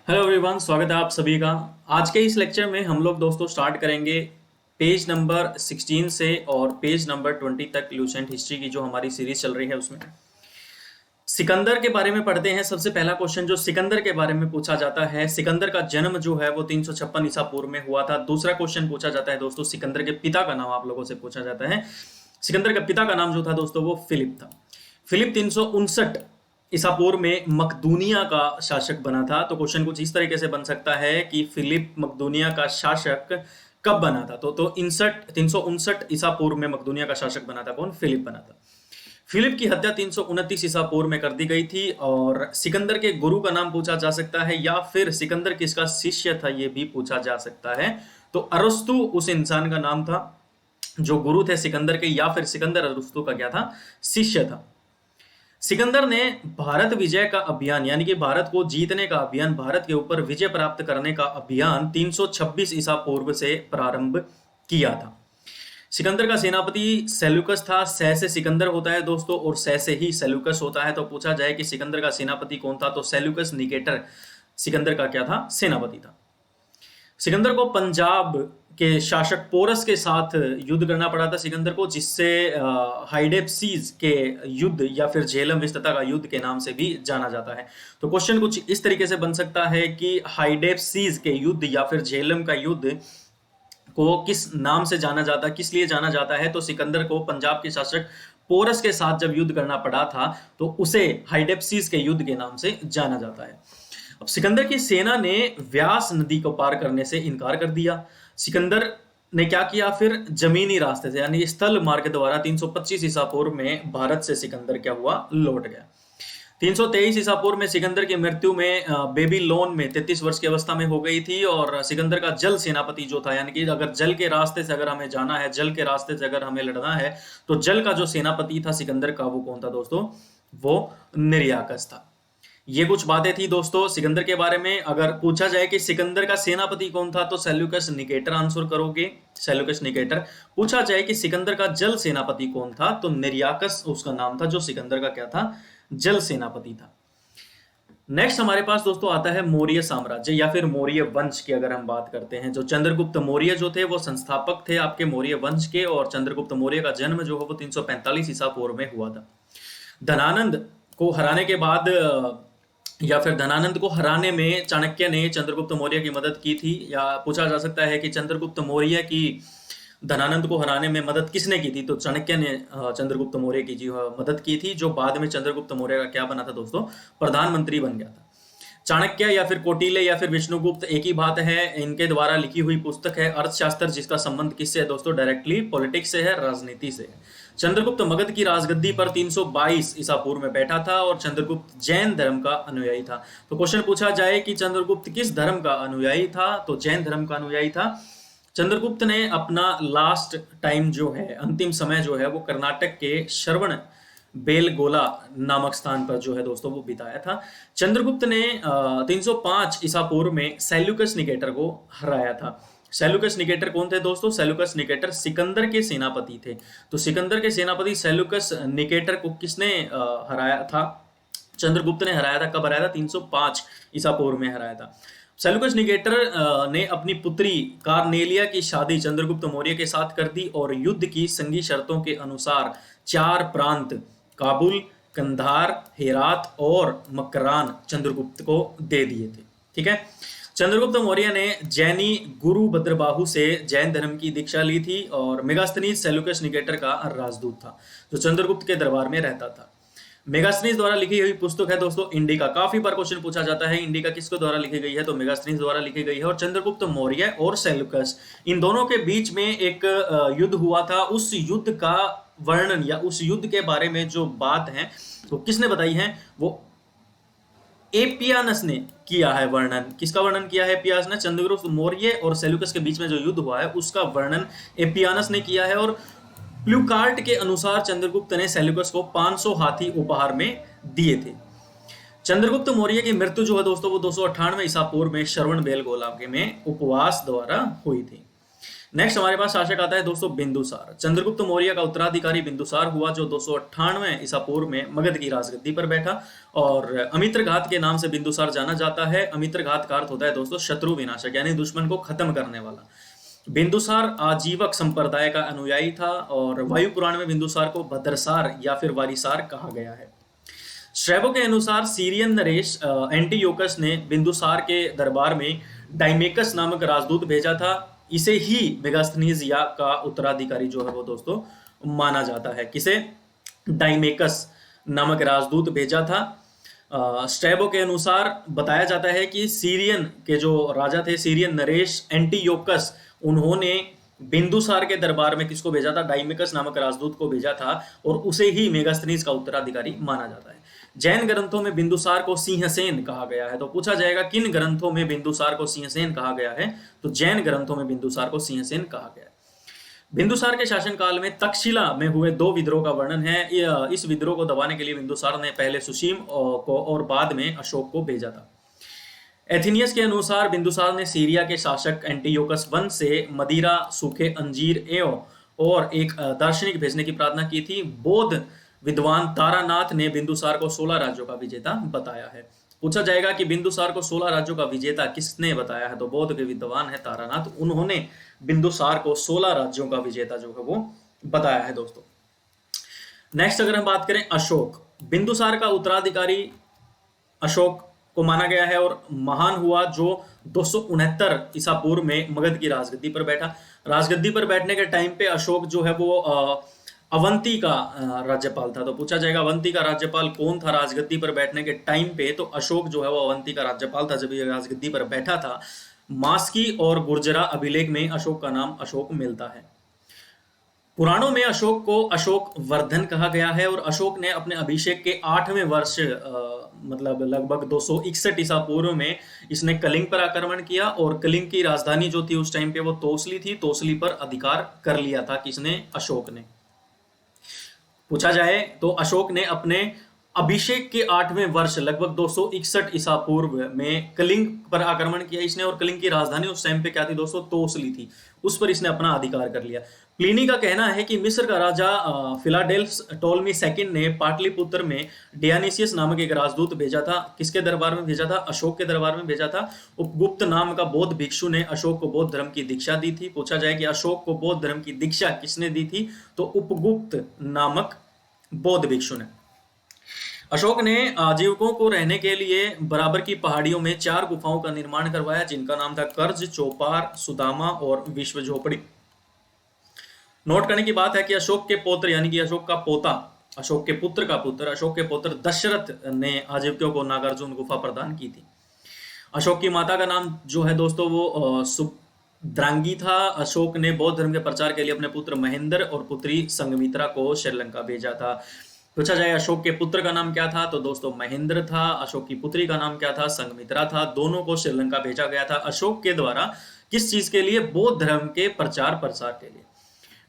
Hello everyone, स्वागत है आप सभी का। आज के इस लेक्चर में हम लोग दोस्तों स्टार्ट करेंगे पेज नंबर 16 से और पेज नंबर 20 तक लूसेंट हिस्ट्री की जो हमारी सीरीज चल रही है उसमें सिकंदर के बारे में पढ़ते हैं। सबसे पहला क्वेश्चन जो सिकंदर के बारे में पूछा जाता है, सिकंदर का जन्म जो है वो 356 ईसा पूर्व में हुआ था। दूसरा क्वेश्चन पूछा जाता है दोस्तों, सिकंदर के पिता का नाम आप लोगों से पूछा जाता है। सिकंदर का पिता का नाम जो था दोस्तों वो फिलिप था। फिलिप 359 ईसा पूर्व में मकदूनिया का शासक बना था। तो क्वेश्चन कुछ इस तरीके से बन सकता है कि फिलिप मकदूनिया का शासक कब बना था। तो 359 ईसा पूर्व में मकदूनिया का शासक बना था कौन? फिलिप बना था। फिलिप की हत्या 329 ईसा पूर्व में कर दी गई थी। और सिकंदर के गुरु का नाम पूछा जा सकता है या फिर सिकंदर किसका शिष्य था ये भी पूछा जा सकता है। तो अरस्तु उस इंसान का नाम था जो गुरु थे सिकंदर के, या फिर सिकंदर अरस्तु का क्या था? शिष्य था। सिकंदर ने भारत विजय का अभियान यानी कि भारत को जीतने का अभियान, भारत के ऊपर विजय प्राप्त करने का अभियान 326 ईसा पूर्व से प्रारंभ किया था। सिकंदर का सेनापति सेल्यूकस था। सै से सिकंदर होता है दोस्तों और सै से ही सेल्यूकस होता है। तो पूछा जाए कि सिकंदर का सेनापति कौन था, तो सेल्यूकस निकेटर सिकंदर का क्या था? सेनापति था। सिकंदर को पंजाब के शासक पोरस के साथ युद्ध करना पड़ा था सिकंदर को, जिससे हाइडेप्सीज के युद्ध या फिर झेलम विस्तता का युद्ध के नाम से भी जाना जाता है। तो क्वेश्चन कुछ इस तरीके से बन सकता है कि हाइडेप्सीज के युद्ध या फिर झेलम का युद्ध को किस नाम से जाना जाता है, किस लिए जाना जाता है। तो सिकंदर को पंजाब के शासक पोरस के साथ जब युद्ध करना पड़ा था तो उसे हाइडेप्सीज के युद्ध के नाम से जाना जाता है। अब सिकंदर की सेना ने व्यास नदी को पार करने से इनकार कर दिया। सिकंदर ने क्या किया फिर? जमीनी रास्ते से यानी स्थल मार्ग द्वारा 325 ईसा पूर्व में भारत से सिकंदर क्या हुआ? लौट गया। 323 ईसा पूर्व में सिकंदर की मृत्यु में बेबीलोन में 33 वर्ष की अवस्था में हो गई थी। और सिकंदर का जल सेनापति जो था, यानी कि अगर जल के रास्ते से अगर हमें जाना है, जल के रास्ते से अगर हमें लड़ना है, तो जल का जो सेनापति था सिकंदर का वो कौन था दोस्तों? वो निर्याकस था। ये कुछ बातें थी दोस्तों सिकंदर के बारे में। अगर पूछा जाए कि सिकंदर का सेनापति कौन था तो सेल्यूकस निकेटर आंसर करोगे, सेल्यूकस निकेटर। पूछा जाए कि सिकंदर का जल सेनापति कौन था तो निर्याकस उसका नाम था, जो सिकंदर का क्या था? जल सेनापति था। नेक्स्ट हमारे पास दोस्तों आता है मौर्य साम्राज्य या फिर मौर्य वंश की अगर हम बात करते हैं। जो चंद्रगुप्त मौर्य जो थे वो संस्थापक थे आपके मौर्य वंश के। और चंद्रगुप्त मौर्य का जन्म जो है वो 345 ईसा पूर्व में हुआ था। धनानंद को हराने के बाद या फिर धनानंद को हराने में चाणक्य ने चंद्रगुप्त मौर्य की मदद की थी। या पूछा जा सकता है कि चंद्रगुप्त मौर्य की धनानंद को हराने में मदद किसने की थी? तो चाणक्य ने चंद्रगुप्त मौर्य की जी मदद की थी, जो बाद में चंद्रगुप्त मौर्य का क्या बना था दोस्तों? प्रधानमंत्री बन गया था। चाणक्य या फिर कौटिल्य या फिर विष्णुगुप्त एक ही बात है। इनके द्वारा लिखी हुई पुस्तक है अर्थशास्त्र, जिसका संबंध किससे है दोस्तों? डायरेक्टली पॉलिटिक्स से है, राजनीति से है। चंद्रगुप्त मगध की राजगद्दी पर 322 ईसा पूर्व में बैठा था और चंद्रगुप्त जैन धर्म का अनुयायी था। तो क्वेश्चन पूछा जाए कि चंद्रगुप्त किस धर्म का अनुयायी था, तो जैन धर्म का अनुयायी था। चंद्रगुप्त ने अपना लास्ट टाइम जो है, अंतिम समय जो है वो कर्नाटक के श्रवण बेलगोला नामक स्थान पर जो है दोस्तों वो बिताया था। चंद्रगुप्त ने 305 ईसा पूर्व में सेल्यूकस निकेटर को हराया था। सेल्यूकस निकेटर कौन थे दोस्तों? सेल्यूकस निकेटर सिकंदर के सेनापति थे। तो सिकंदर के सेनापति सेल्यूकस निकेटर को किसने हराया था? चंद्रगुप्त ने हराया था। कब हराया था? 305 ईसा पूर्व में हराया था। सेल्यूकस निकेटर ने अपनी पुत्री कार्नेलिया की शादी चंद्रगुप्त मौर्य के साथ कर दी और युद्ध की संघी शर्तों के अनुसार 4 प्रांत काबुल, कंधार, हेरात और मकरान चंद्रगुप्त को दे दिए थे। ठीक है। चंद्रगुप्त मौर्य ने जैनी गुरु भद्रबाहु से जैन धर्म की दीक्षा ली थी और मेगास्थनीज सेल्यूकस निकेटर का राजदूत था, जो चंद्रगुप्त के दरबार में रहता था। मेगास्थनीज द्वारा लिखी हुई पुस्तक है दोस्तों इंडिका। काफी बार क्वेश्चन पूछा जाता है इंडिका किसके द्वारा लिखी गई है, तो मेगास्थनीज द्वारा लिखी गई है। और चंद्रगुप्त मौर्य और सेल्यूकस इन दोनों के बीच में एक युद्ध हुआ था। उस युद्ध का वर्णन या उस युद्ध के बारे में जो बात है वो किसने बताई है? वो एपियानस ने किया है वर्णन। किसका वर्णन किया है? एपियानस ने। चंद्रगुप्त मौर्य और सेल्यूकस के बीच में जो युद्ध हुआ है उसका वर्णन एपियानस ने किया है। और प्लूकार्ट के अनुसार चंद्रगुप्त ने सेल्यूकस को 500 हाथी उपहार में दिए थे। चंद्रगुप्त मौर्य की मृत्यु जो है दोस्तों वो 298 ईसा पूर्व में श्रवण बेलगोला में उपवास द्वारा हुई थी। नेक्स्ट हमारे पास शासक आता है दोस्तों बिंदुसार। चंद्रगुप्त मौर्य का उत्तराधिकारी बिंदुसार हुआ, जो 298 ईसा पूर्व में मगध की राजगद्दी पर बैठा और अमित्रघात के नाम से बिंदुसार जाना जाता है। अमित्रघात का अर्थ होता है दोस्तों शत्रु विनाशक, यानी दुश्मन को खत्म करने वाला। बिंदुसार आजीवक संप्रदाय का अनुयायी था और वायु पुराण में बिंदुसार को भद्रसार या फिर वारिसार कहा गया है। स्ट्रैबो के अनुसार सीरियन नरेश एंटीयोकस ने बिंदुसार के दरबार में डाइमेकस नामक राजदूत भेजा था। इसे ही मेगास्थनीज या का उत्तराधिकारी जो है वो दोस्तों माना जाता है। किसे? डाइमेकस नामक राजदूत भेजा था। स्ट्रैबो के अनुसार बताया जाता है कि सीरियन के जो राजा थे, सीरियन नरेश एंटीयोकस, उन्होंने बिंदुसार के दरबार में किसको भेजा था? डाइमेकस नामक राजदूत को भेजा था और उसे ही मेगास्थनीज का उत्तराधिकारी माना जाता है। जैन ग्रंथों में बिंदुसार को सिंहसेन कहा गया है। तो पूछा जाएगा किन ग्रंथों में बिंदुसार को सिंहसेन कहा गया है? तो जैन ग्रंथों में बिंदुसार को सिंहसेन कहा गया है। बिंदुसार के शासनकाल में तक्षशिला में हुए 2 विद्रोह का वर्णन है। इस विद्रोह को दबाने के लिए बिंदुसार ने पहले सुसीम को और बाद में अशोक को भेजा था। एथिनियस के अनुसार बिंदुसार ने सीरिया के शासक एंटीयोकस I से मदिरा, सूखे अंजीर एवं और एक दार्शनिक भेजने की प्रार्थना की थी। बौद्ध विद्वान तारानाथ ने बिंदुसार को 16 राज्यों का विजेता बताया है। पूछा जाएगा कि बिंदुसार को 16 राज्यों का विजेता किसने बताया है? तो बौद्ध के विद्वान है तारानाथ, उन्होंने बिंदुसार को 16 राज्यों का विजेता जो है वो बताया है दोस्तों। नेक्स्ट अगर हम बात करें अशोक, बिंदुसार का उत्तराधिकारी अशोक को माना गया है और महान हुआ, जो 269 ईसा पूर्व में मगध की राजगद्दी पर बैठा। राजगद्दी पर बैठने के टाइम पे अशोक जो है वो अवंती का राज्यपाल था। तो पूछा जाएगा अवंती का राज्यपाल कौन था राजगद्दी पर बैठने के टाइम पे? तो अशोक जो है वो अवंती का राज्यपाल था जब ये राजगद्दी पर बैठा था। मास्की और गुर्जरा अभिलेख में अशोक का नाम अशोक मिलता है। पुराणों में अशोक को अशोक वर्धन कहा गया है और अशोक ने अपने अभिषेक के 8वें वर्ष मतलब लगभग 261 ईसा पूर्व में इसने कलिंग पर आक्रमण किया और कलिंग की राजधानी जो थी उस टाइम पे वो तोसली थी। तोसली पर अधिकार कर लिया था किसने? अशोक ने। पूछा जाए तो अशोक ने अपने अभिषेक के 8वें वर्ष लगभग 261 ईसा पूर्व में कलिंग पर आक्रमण किया इसने और कलिंग की राजधानी उस टाइम पे क्या थी दोस्तों? तोसली थी। उस पर इसने अपना अधिकार कर लिया। प्लिनी का कहना है कि मिस्र का राजा फिलाडेल्फस टोलमी सेकंड ने पाटलिपुत्र में डियानिसियस नामक एक राजदूत भेजा था। किसके दरबार में भेजा था? अशोक के दरबार में भेजा था। उपगुप्त नाम का बौद्ध भिक्षु ने अशोक को बौद्ध धर्म की दीक्षा दी थी। पूछा जाए कि अशोक को बौद्ध धर्म की दीक्षा किसने दी थी? तो उपगुप्त नामक बौद्ध भिक्षु ने। अशोक ने आजीविकों को रहने के लिए बराबर की पहाड़ियों में 4 गुफाओं का निर्माण करवाया, जिनका नाम था कर्ज, चौपार, सुदामा और विश्व झोपड़ी। नोट करने की बात है कि अशोक के पौत्र यानी कि अशोक का पोता, अशोक के पुत्र का पुत्र, अशोक के पुत्र दशरथ ने आजीविकों को नागार्जुन गुफा प्रदान की थी। अशोक की माता का नाम जो है दोस्तों वो सुभद्रांगी था। अशोक ने बौद्ध धर्म के प्रचार के लिए अपने पुत्र महेंद्र और पुत्री संघमित्रा को श्रीलंका भेजा था। पूछा जाए अशोक के पुत्र का नाम क्या था? तो दोस्तों महेंद्र था। अशोक की पुत्री का नाम क्या था? संघमित्रा था। दोनों को श्रीलंका भेजा गया था अशोक के द्वारा। किस चीज के लिए? बौद्ध धर्म के प्रचार प्रसार के लिए।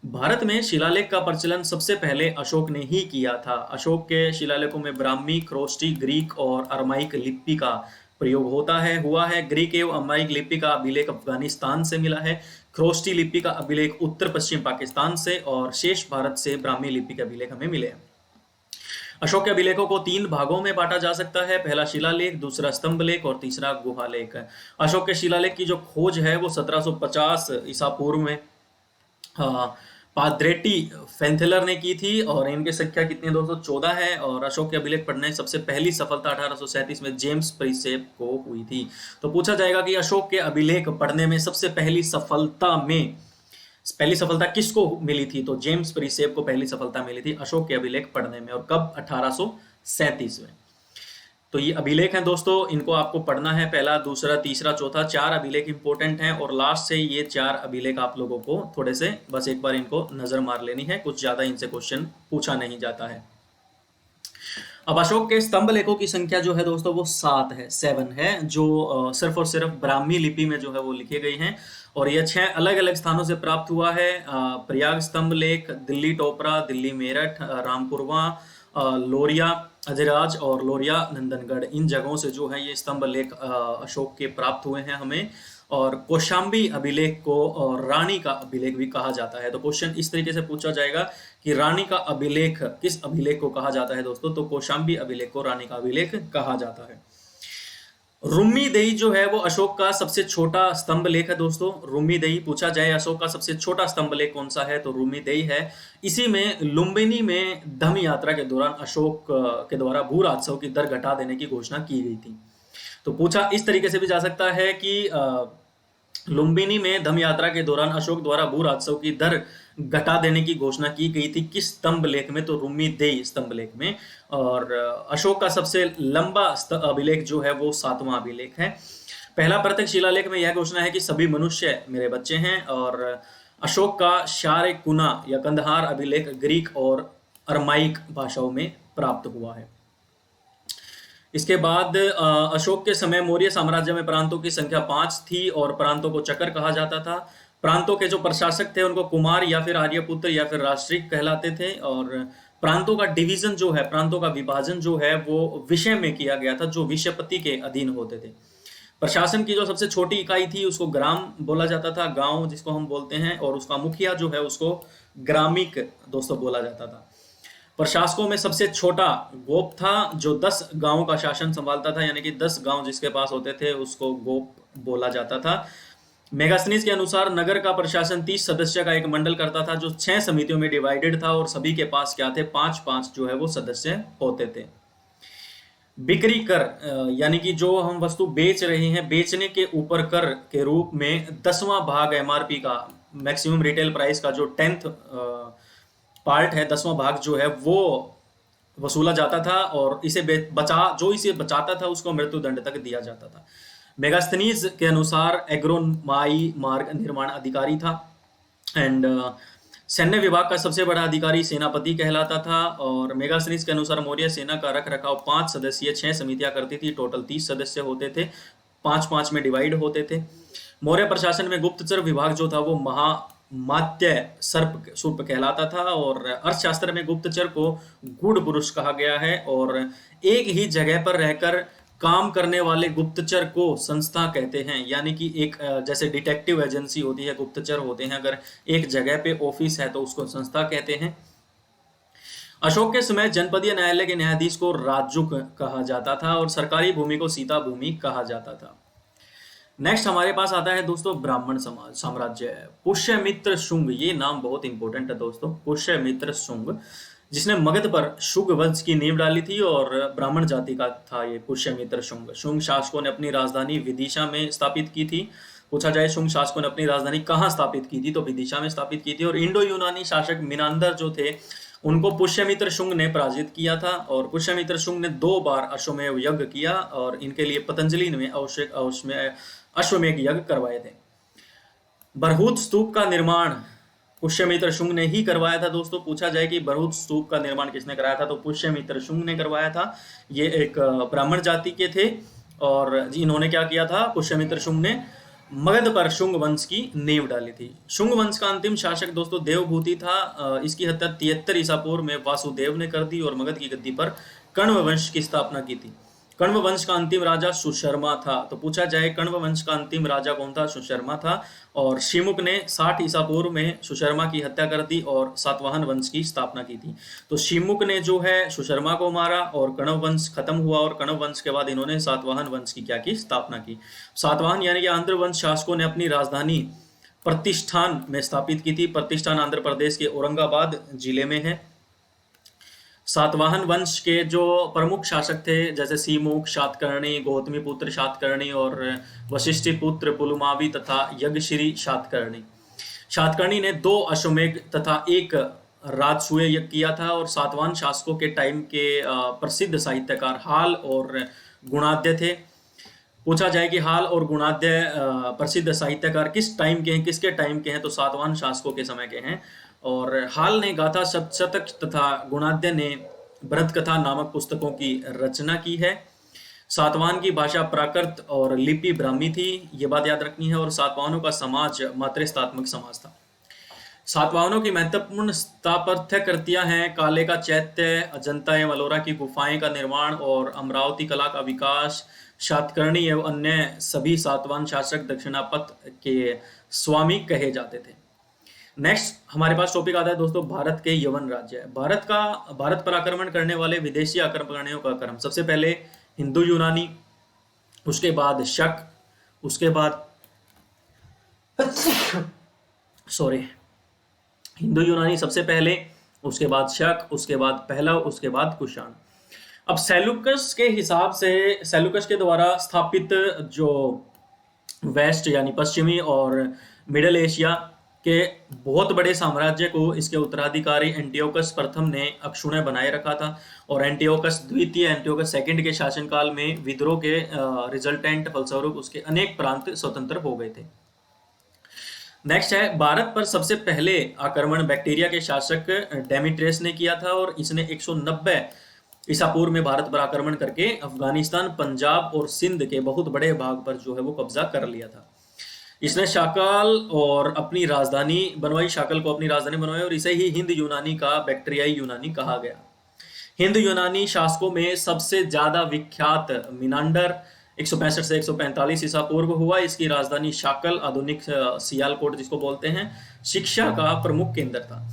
भारत में शिलालेख का प्रचलन सबसे पहले अशोक ने ही किया था। अशोक के शिलालेखों में ब्राह्मी, ख्रोष्टी, ग्रीक और अरमाइक लिपि का प्रयोग हुआ है। ग्रीक एवं अरमाइक लिपि का अभिलेख अफगानिस्तान से मिला है। ख्रोष्टी लिपि का अभिलेख उत्तर पश्चिम पाकिस्तान से और शेष भारत से ब्राह्मी लिपि के अभिलेख हमें मिले हैं। अशोक के अभिलेखों को 3 भागों में बांटा जा सकता है। पहला शिलालेख, दूसरा स्तंभ लेख और तीसरा गुहालेख। अशोक के शिलालेख की जो खोज है वो 1750 ईसा पूर्व में पाद्रेटी फेंथेलर ने की थी और इनकी संख्या कितनी है दोस्तों? 14 है। और अशोक के अभिलेख पढ़ने सबसे पहली सफलता 1837 में जेम्स प्रिसेप को हुई थी। तो पूछा जाएगा कि अशोक के अभिलेख पढ़ने में सबसे पहली सफलता किसको मिली थी? तो जेम्स प्रिसेप को पहली सफलता मिली थी अशोक के अभिलेख पढ़ने में। और कब? 1837 में। तो ये अभिलेख हैं दोस्तों, इनको आपको पढ़ना है। पहला, दूसरा, तीसरा, चौथा, 4 अभिलेख इंपॉर्टेंट हैं और लास्ट से ये 4 अभिलेख आप लोगों को थोड़े से बस एक बार इनको नजर मार लेनी है। कुछ ज्यादा इनसे क्वेश्चन पूछा नहीं जाता है। अब अशोक के स्तंभ लेखों की संख्या जो है दोस्तों वो 7 है, जो सिर्फ और सिर्फ ब्राह्मी लिपि में जो है वो लिखे गए हैं और ये 6 अलग अलग स्थानों से प्राप्त हुआ है। प्रयाग स्तंभ लेख, दिल्ली टोपरा, दिल्ली मेरठ, रामपुरवा लोरिया अधिराज और लोरिया नंदनगढ़, इन जगहों से जो है ये स्तंभ लेख अशोक के प्राप्त हुए हैं हमें। और कौशाम्बी अभिलेख को और रानी का अभिलेख भी कहा जाता है। तो क्वेश्चन इस तरीके से पूछा जाएगा कि रानी का अभिलेख किस अभिलेख को कहा जाता है दोस्तों, तो कौशाम्बी अभिलेख को रानी का अभिलेख कहा जाता है। रुम्मीदेई जो है वो अशोक का सबसे छोटा स्तंभ लेख है दोस्तों। रुम्मीदेई पूछा जाए अशोक का सबसे छोटा स्तंभ लेख कौन सा है, तो रुम्मीदेई है। इसी में लुम्बिनी में धम्म यात्रा के दौरान अशोक के द्वारा भू राजस्व की दर घटा देने की घोषणा की गई थी। तो पूछा इस तरीके से भी जा सकता है कि लुम्बिनी में धम्म यात्रा के दौरान अशोक द्वारा भू राजस्व की दर घटा देने की घोषणा की गई थी किस स्तंभ लेख में, तो रुम्मीदेई स्तंभ लेख में। और अशोक का सबसे लंबा अभिलेख जो है वो 7वां अभिलेख है। पहला प्रत्यक्ष शिलालेख में यह घोषणा है कि सभी मनुष्य मेरे बच्चे हैं। और अशोक का शारकुना या कंदहार अभिलेख ग्रीक और अरमाइक भाषाओं में प्राप्त हुआ है। इसके बाद अशोक के समय मौर्य साम्राज्य में प्रांतों की संख्या 5 थी और प्रांतों को चक्र कहा जाता था। प्रांतों के जो प्रशासक थे उनको कुमार या फिर आर्यपुत्र या फिर राष्ट्रिक कहलाते थे। और प्रांतों का डिवीजन जो है, प्रांतों का विभाजन जो है वो विषय में किया गया था, जो विषयपति के अधीन होते थे। प्रशासन की जो सबसे छोटी इकाई थी उसको ग्राम बोला जाता था, गांव जिसको हम बोलते हैं। और उसका मुखिया जो है उसको ग्रामिक दोस्तों बोला जाता था। प्रशासकों में सबसे छोटा गोप था जो 10 गांवों का शासन संभालता था, यानी कि 10 गांव जिसके पास होते थे उसको गोप बोला जाता था। मेगास्थनीज के अनुसार नगर का प्रशासन 30 सदस्य का एक मंडल करता था जो 6 समितियों में डिवाइडेड था। और सभी के पास क्या थे, 5-5 जो है वो सदस्य होते थे। बिक्री कर यानी कि जो हम वस्तु बेच रहे हैं, बेचने के ऊपर कर के रूप में 10वां भाग एमआरपी का, मैक्सिमम रिटेल प्राइस का जो 10th पार्ट है, 10वां भाग जो है वो वसूला जाता था। और इसे जो इसे बचाता था उसको मृत्युदंड तक दिया जाता था। मेगास्थनीज के अनुसार एग्रोनोमाई मार्ग निर्माण अधिकारी था। एंड सैन्य विभाग का सबसे बड़ा अधिकारी सेनापति कहलाता था। और मेगास्थनीज के अनुसार मौर्य सेना का रख रखाव 5 सदस्यीय 6 समितियां करती थी। टोटल 30 सदस्य होते थे, 5-5 में डिवाइड होते थे। मौर्य प्रशासन में गुप्तचर विभाग जो था वो महामात्य सर्प कहलाता था। और अर्थशास्त्र में गुप्तचर को गूढ़ पुरुष कहा गया है। और एक ही जगह पर रहकर काम करने वाले गुप्तचर को संस्था कहते हैं, यानी कि एक जैसे डिटेक्टिव एजेंसी होती है, गुप्तचर होते हैं, अगर एक जगह पे ऑफिस है तो उसको संस्था कहते हैं। अशोक के समय जनपदीय न्यायालय के न्यायाधीश को राजुक कहा जाता था और सरकारी भूमि को सीता भूमि कहा जाता था। नेक्स्ट हमारे पास आता है दोस्तों ब्राह्मण समाज साम्राज्य। पुष्यमित्र शुंग, ये नाम बहुत इंपॉर्टेंट है दोस्तों। पुष्यमित्र शुंग जिसने मगध पर शुंग वंश की नींव डाली थी और ब्राह्मण जाति का था ये पुष्यमित्र शुंग। शुंग शासकों ने अपनी राजधानी विदिशा में स्थापित की थी। पूछा जाए शुंग शासकों ने अपनी राजधानी कहाँ स्थापित की थी, तो विदिशा में स्थापित की थी। और इंडो यूनानी शासक मिनांदर जो थे उनको पुष्यमित्र शुंग ने पराजित किया था। और पुष्यमित्र शुंग ने 2 बार अश्वमेध यज्ञ किया और इनके लिए पतंजलि ने अश्वमेध यज्ञ करवाए थे। बरहूत स्तूप का निर्माण पुष्यमित्र शुंग ने ही करवाया था दोस्तों। पूछा जाए कि बरहूत स्तूप का निर्माण किसने कराया था, तो पुष्यमित्र शुंग ने करवाया था। ये एक ब्राह्मण जाति के थे और इन्होंने क्या किया था, पुष्यमित्र शुंग ने मगध पर शुंग वंश की नींव डाली थी। शुंग वंश का अंतिम शासक दोस्तों देवभूति था। इसकी हत्या 73 ईसा पूर्व में वासुदेव ने कर दी और मगध की गद्दी पर कण्व वंश की स्थापना की थी। कण्व वंश का अंतिम राजा सुशर्मा था। तो पूछा जाए कण्व वंश का अंतिम राजा कौन था, सुशर्मा था। और शिमुक ने 60 ईसा पूर्व में सुशर्मा की हत्या कर दी और सातवाहन वंश की स्थापना की थी। तो शिमुक ने जो है सुशर्मा को मारा और कण्व वंश खत्म हुआ और कण्व वंश के बाद इन्होंने सातवाहन वंश की क्या की, स्थापना की। सातवाहन यानी कि आंध्र वंश शासकों ने अपनी राजधानी प्रतिष्ठान में स्थापित की थी। प्रतिष्ठान आंध्र प्रदेश के औरंगाबाद जिले में है। सातवाहन वंश के जो प्रमुख शासक थे जैसे सीमुक, शातकर्णी, गौतमी पुत्र शातकर्णी और वशिष्ठी पुत्र पुलुमावी तथा यज्ञश्री शातकर्णी। शातकर्णी ने 2 अश्वमेध तथा 1 राजसूय यज्ञ किया था। और सातवाहन शासकों के टाइम के प्रसिद्ध साहित्यकार हाल और गुणाद्य थे। पूछा जाए कि हाल और गुणाद्य प्रसिद्ध साहित्यकार किस टाइम के हैं, किसके टाइम के हैं, तो सातवाहन शासकों के समय के हैं। और हाल ने गाथा सप्तशतक तथा गुणाद्य ने भरत कथा नामक पुस्तकों की रचना की है। सातवाहन की भाषा प्राकृत और लिपि ब्राह्मी थी, ये बात याद रखनी है। और सातवाहनों का समाज मातृस्थात्मक समाज था। सातवाहनों की महत्वपूर्ण स्थापत्य कृतियां हैं काले का चैत्य, अजंता एवं अलोरा की गुफाएं का निर्माण और अमरावती कला का विकास। सातकर्णी एवं अन्य सभी सातवाहन शासक दक्षिणापथ के स्वामी कहे जाते थे। नेक्स्ट हमारे पास टॉपिक आता है दोस्तों भारत के यवन राज्य। भारत पर आक्रमण करने वाले विदेशी आक्रमणकारियों का क्रम, सबसे पहले हिंदू यूनानी, उसके बाद शक, उसके बाद सॉरी हिंदू यूनानी सबसे पहले, उसके बाद शक, उसके बाद पहलव, उसके बाद कुषाण। अब सेल्यूकस के हिसाब से सेल्यूकस के द्वारा स्थापित जो वेस्ट यानी पश्चिमी और मिडल एशिया के बहुत बड़े साम्राज्य को इसके उत्तराधिकारी एंटियोकस प्रथम ने अक्षुण्य बनाए रखा था और एंटियोकस द्वितीय, एंटियोकस सेकंड के शासनकाल में विद्रोह के रिजल्टेंट फलस्वरूप उसके अनेक प्रांत स्वतंत्र हो गए थे। नेक्स्ट है भारत पर सबसे पहले आक्रमण बैक्टीरिया के शासक डेमिट्रियस ने किया था और इसने 190 ईसा पूर्व में भारत पर आक्रमण करके अफगानिस्तान, पंजाब और सिंध के बहुत बड़े भाग पर जो है वो कब्जा कर लिया था। इसने शाकल और अपनी राजधानी बनवाई, शाकल को अपनी राजधानी बनवाई और इसे ही हिंद यूनानी का बैक्टीरियाई यूनानी कहा गया। हिंद यूनानी शासकों में सबसे ज्यादा विख्यात मिनांडर 165 से 145 ईसा पूर्व हुआ। इसकी राजधानी शाकल, आधुनिक सियालकोट जिसको बोलते हैं, शिक्षा का प्रमुख केंद्र था।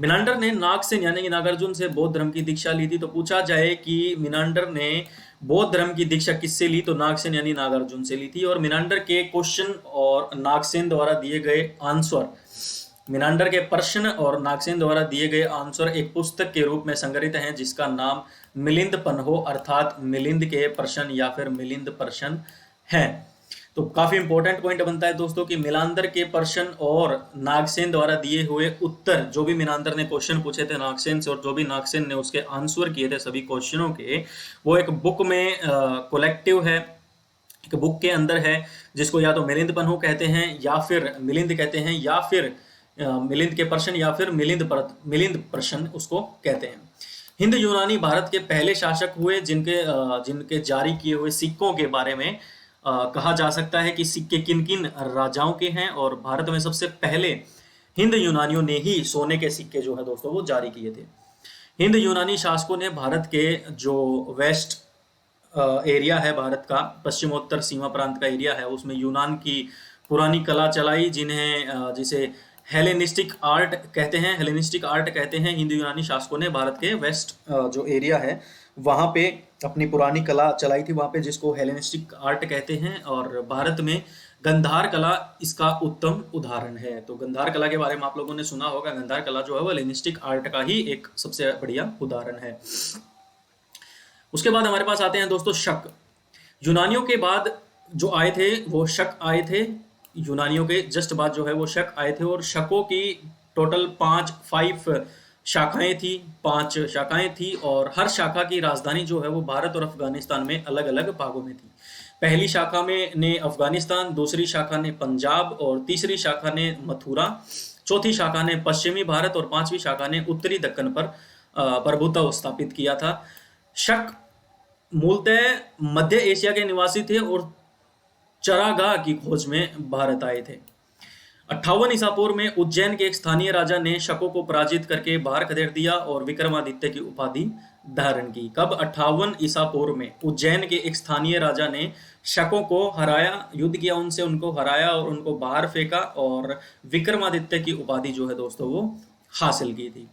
मिनांडर ने नागसेन यानी कि नागार्जुन से बौद्ध धर्म की दीक्षा ली थी। तो पूछा जाए कि मिनांडर ने बौद्ध धर्म की दीक्षा किससे ली, तो नागसेन यानी नागार्जुन से ली थी। और मिनांडर के क्वेश्चन और नागसेन द्वारा दिए गए आंसर, मिनांडर के प्रश्न और नागसेन द्वारा दिए गए आंसर एक पुस्तक के रूप में संग्रहित हैं जिसका नाम मिलिंद पन्हो अर्थात मिलिंद के प्रश्न या फिर मिलिंद प्रश्न है। तो काफी इंपॉर्टेंट पॉइंट बनता है दोस्तों कि मिलांदर के प्रश्न और नागसेन द्वारा दिए हुए उत्तर, जो भी मिलांदर ने क्वेश्चन पूछे थे नागसेन से और जो भी नागसेन ने उसके आंसर किए थे सभी क्वेश्चनों के, वो एक बुक में कलेक्टिव है, एक बुक के अंदर है जिसको या तो मिलिंद पन्हो कहते हैं या फिर मिलिंद कहते हैं या फिर मिलिंद के प्रश्न या फिर मिलिंद प्रश्न उसको कहते हैं। हिंद यूनानी भारत के पहले शासक हुए जिनके जारी किए हुए सिक्कों के बारे में कहा जा सकता है कि सिक्के किन किन राजाओं के हैं और भारत में सबसे पहले हिंद यूनानियों ने ही सोने के सिक्के जो है दोस्तों वो जारी किए थे। हिंद यूनानी शासकों ने भारत के जो वेस्ट एरिया है, भारत का पश्चिमोत्तर सीमा प्रांत का एरिया है, उसमें यूनान की पुरानी कला चलाई जिसे हेलेनिस्टिक आर्ट कहते हैं। हेलेनिस्टिक आर्ट कहते हैं हिंदू यूनानी शासकों ने भारत के वेस्ट जो एरिया है वहां पे अपनी पुरानी कला चलाई थी, वहां पे जिसको हेलेनिस्टिक आर्ट कहते हैं। और भारत में गंधार कला इसका उत्तम उदाहरण है। तो गंधार कला के बारे में आप लोगों ने सुना होगा, गंधार कला जो है वो हेलेनिस्टिक आर्ट का ही एक सबसे बढ़िया उदाहरण है। उसके बाद हमारे पास आते हैं दोस्तों शक। यूनानियों के बाद जो आए थे वो शक आए थे, यूनानियों के जस्ट बाद जो है वो शक आए थे और शकों की टोटल 5 शाखाएं थी और हर शाखा की राजधानी जो है वो भारत और अफगानिस्तान में अलग अलग भागों में थी। पहली शाखा में ने अफगानिस्तान, दूसरी शाखा ने पंजाब और तीसरी शाखा ने मथुरा, चौथी शाखा ने पश्चिमी भारत और पांचवी शाखा ने उत्तरी दक्कन पर प्रभुत्व स्थापित किया था। शक मूलतः मध्य एशिया के निवासी थे और चरागाह की खोज में भारत आए थे। 58 ईसा पूर्व में उज्जैन के एक स्थानीय राजा ने शकों को पराजित करके बाहर खदेड़ दिया और विक्रमादित्य की उपाधि धारण की। कब? 58 ईसा पूर्व में उज्जैन के एक स्थानीय राजा ने शकों को हराया, युद्ध किया उनसे, उनको हराया और उनको बाहर फेंका और विक्रमादित्य की उपाधि जो है दोस्तों वो हासिल की थी।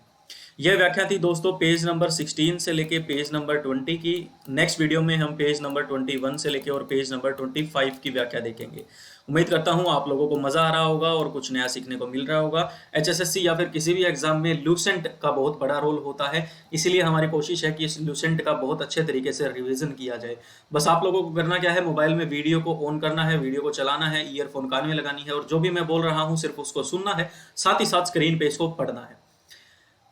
यह व्याख्या थी दोस्तों पेज नंबर 16 से लेके पेज नंबर 20 की। नेक्स्ट वीडियो में हम पेज नंबर 21 से लेके और पेज नंबर 25 की व्याख्या देखेंगे। उम्मीद करता हूं आप लोगों को मजा आ रहा होगा और कुछ नया सीखने को मिल रहा होगा। HSSC या फिर किसी भी एग्जाम में लूसेंट का बहुत बड़ा रोल होता है, इसीलिए हमारी कोशिश है कि इस लूसेंट का बहुत अच्छे तरीके से रिवीजन किया जाए। बस आप लोगों को करना क्या है, मोबाइल में वीडियो को ऑन करना है, वीडियो को चलाना है, ईयरफोन कान में लगानी है और जो भी मैं बोल रहा हूँ सिर्फ उसको सुनना है, साथ ही साथ स्क्रीन पे इसको पढ़ना है।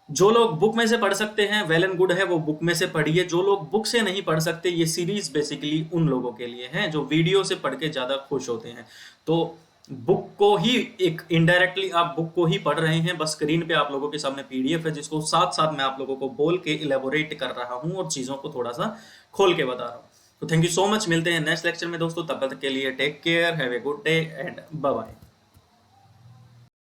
जो लोग बुक में से पढ़ सकते हैं वेल एंड गुड है, वो बुक में से पढ़िए। जो लोग बुक से नहीं पढ़ सकते, ये सीरीज बेसिकली उन लोगों के लिए है जो वीडियो से पढ़ के ज्यादा खुश होते हैं। तो बुक को ही एक इनडायरेक्टली आप बुक को ही पढ़ रहे हैं, बस स्क्रीन पे आप लोगों के सामने PDF है जिसको साथ साथ मैं आप लोगों को बोल के इलेबोरेट कर रहा हूं और चीजों को थोड़ा सा खोल के बता रहा हूं। तो थैंक यू सो मच, मिलते हैं नेक्स्ट लेक्चर में दोस्तों। तब तक के लिए take care, have a good day and bye bye.